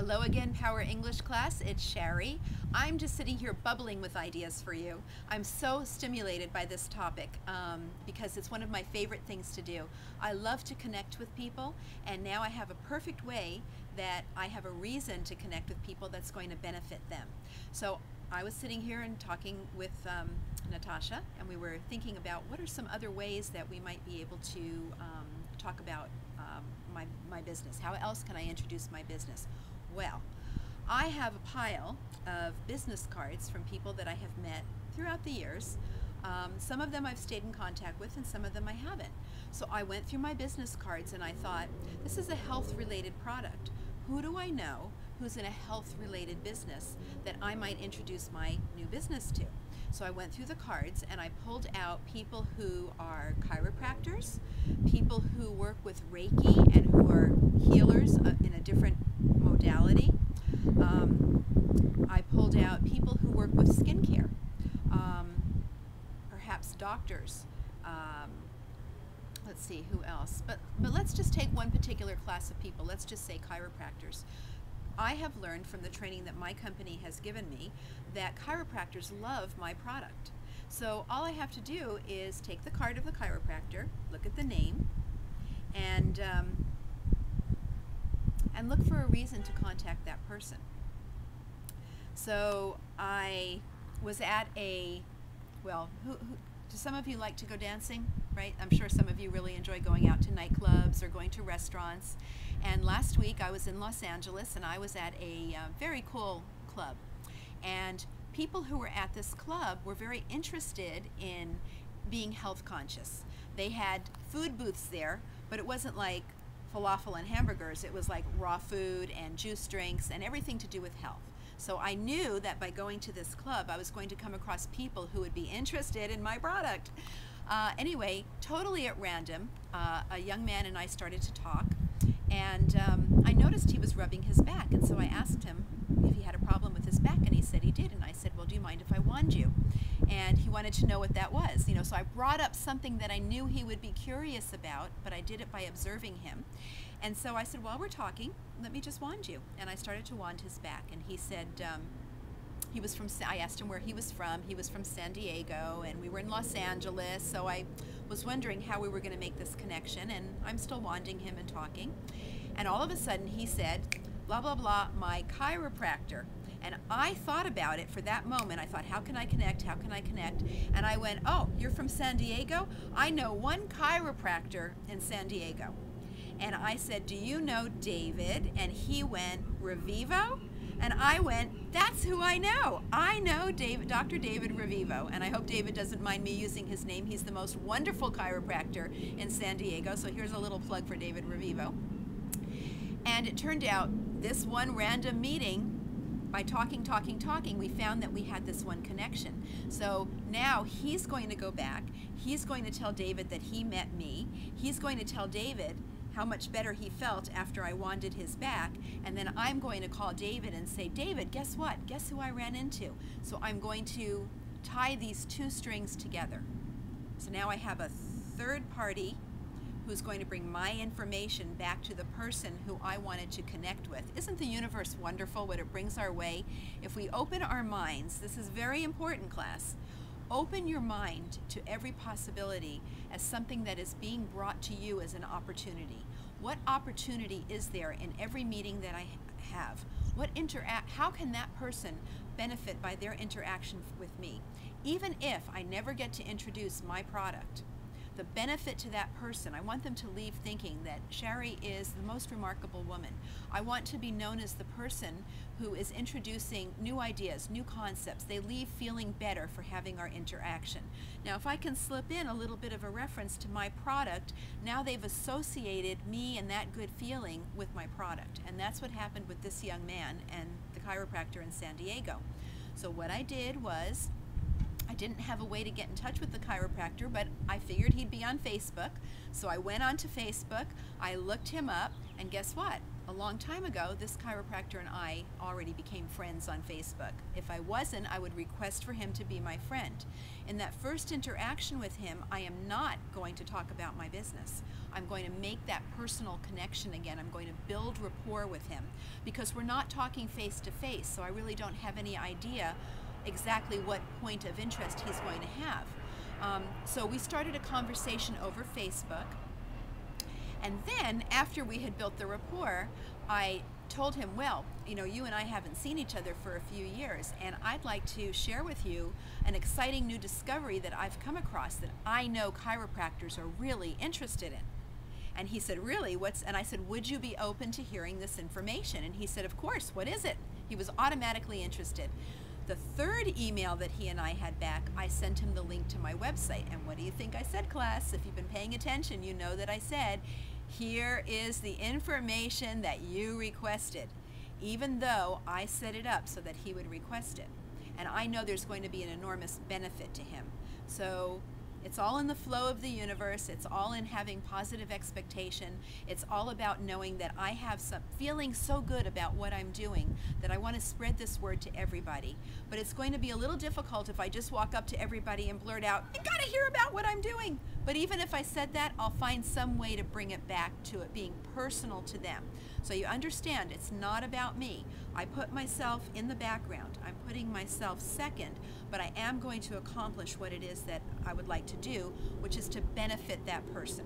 Hello again, Power English class. It's Sherry. I'm just sitting here bubbling with ideas for you. I'm so stimulated by this topic because it's one of my favorite things to do. I love to connect with people, and now I have a perfect way that I have a reason to connect with people that's going to benefit them. So I was sitting here and talking with Natasha, and we were thinking about what are some other ways that we might be able to talk about my business. How else can I introduce my business? Well, I have a pile of business cards from people that I have met throughout the years. Some of them I've stayed in contact with, and some of them I haven't. So I went through my business cards and I thought, this is a health-related product. Who do I know who's in a health-related business that I might introduce my new business to? So I went through the cards and I pulled out people who are chiropractors, people who work with Reiki and who are healers in a different modality. I pulled out people who work with skincare, perhaps doctors. Let's see, who else? But let's just take one particular class of people. Let's just say chiropractors. I have learned from the training that my company has given me that chiropractors love my product. So all I have to do is take the card of the chiropractor, look at the name, and look for a reason to contact that person. So I was at a, well, do some of you like to go dancing, right? I'm sure some of you really enjoy going out to nightclubs or going to restaurants. And last week I was in Los Angeles and I was at a very cool club. And people who were at this club were very interested in being health conscious. They had food booths there, but it wasn't like falafel and hamburgers. It was like raw food and juice drinks and everything to do with health. So I knew that by going to this club, I was going to come across people who would be interested in my product. Anyway, totally at random, a young man and I started to talk, and I noticed he was rubbing his back, and so I asked him if he had a problem with his back, and he said he did, and I said, well, do you mind if I wand you? And he wanted to know what that was, so I brought up something that I knew he would be curious about, but I did it by observing him. And so I said, while we're talking, let me just wand you. And I started to wand his back, and he said, he was from, I asked him where he was from. He was from San Diego, and we were in Los Angeles, so I was wondering how we were going to make this connection, and I'm still wanding him and talking. And all of a sudden he said, blah, blah, blah, my chiropractor. And I thought about it for that moment. I thought, how can I connect? How can I connect? And I went, oh, you're from San Diego? I know one chiropractor in San Diego. And I said, do you know David? And he went, Revivo? And I went, that's who I know. I know David, Dr. David Revivo. And I hope David doesn't mind me using his name. He's the most wonderful chiropractor in San Diego. So here's a little plug for David Revivo. And it turned out this one random meeting, by talking, we found that we had this one connection. So now he's going to go back. He's going to tell David that he met me. He's going to tell David how much better he felt after I wanded his back, and then I'm going to call David and say, David, guess what? Guess who I ran into? So I'm going to tie these two strings together. So now I have a third party who's going to bring my information back to the person who I wanted to connect with. Isn't the universe wonderful what it brings our way? If we open our minds, this is very important, class, open your mind to every possibility as something that is being brought to you as an opportunity. What opportunity is there in every meeting that I have? How can that person benefit by their interaction with me? Even if I never get to introduce my product, the benefit to that person, I want them to leave thinking that Sherry is the most remarkable woman. I want to be known as the person who is introducing new ideas, new concepts. They leave feeling better for having our interaction. Now, if I can slip in a little bit of a reference to my product, now they've associated me and that good feeling with my product. And that's what happened with this young man and the chiropractor in San Diego. So what I did was, I didn't have a way to get in touch with the chiropractor, but I figured he'd be on Facebook. So I went onto Facebook, I looked him up, and guess what? a long time ago, this chiropractor and I already became friends on Facebook. If I wasn't, I would request for him to be my friend. In that first interaction with him, I am not going to talk about my business. I'm going to make that personal connection again. I'm going to build rapport with him because we're not talking face to face, so I really don't have any idea exactly what point of interest he's going to have. So we started a conversation over Facebook. And then, after we had built the rapport, I told him, well, you know, you and I haven't seen each other for a few years, and I'd like to share with you an exciting new discovery that I've come across that I know chiropractors are really interested in. And he said, really? And I said, would you be open to hearing this information? And he said, of course, what is it? He was automatically interested. The third email that he and I had back, I sent him the link to my website. And what do you think I said, class? If you've been paying attention, you know that I said, here is the information that you requested, even though I set it up so that he would request it. And I know there's going to be an enormous benefit to him. So it's all in the flow of the universe. It's all in having positive expectation. It's all about knowing that I have some feeling so good about what I'm doing that I want to spread this word to everybody. But it's going to be a little difficult if I just walk up to everybody and blurt out, you gotta hear about what I'm doing. But even if I said that, I'll find some way to bring it back to it being personal to them. So you understand, it's not about me. I put myself in the background. I'm putting myself second, but I am going to accomplish what it is that I would like to do, which is to benefit that person.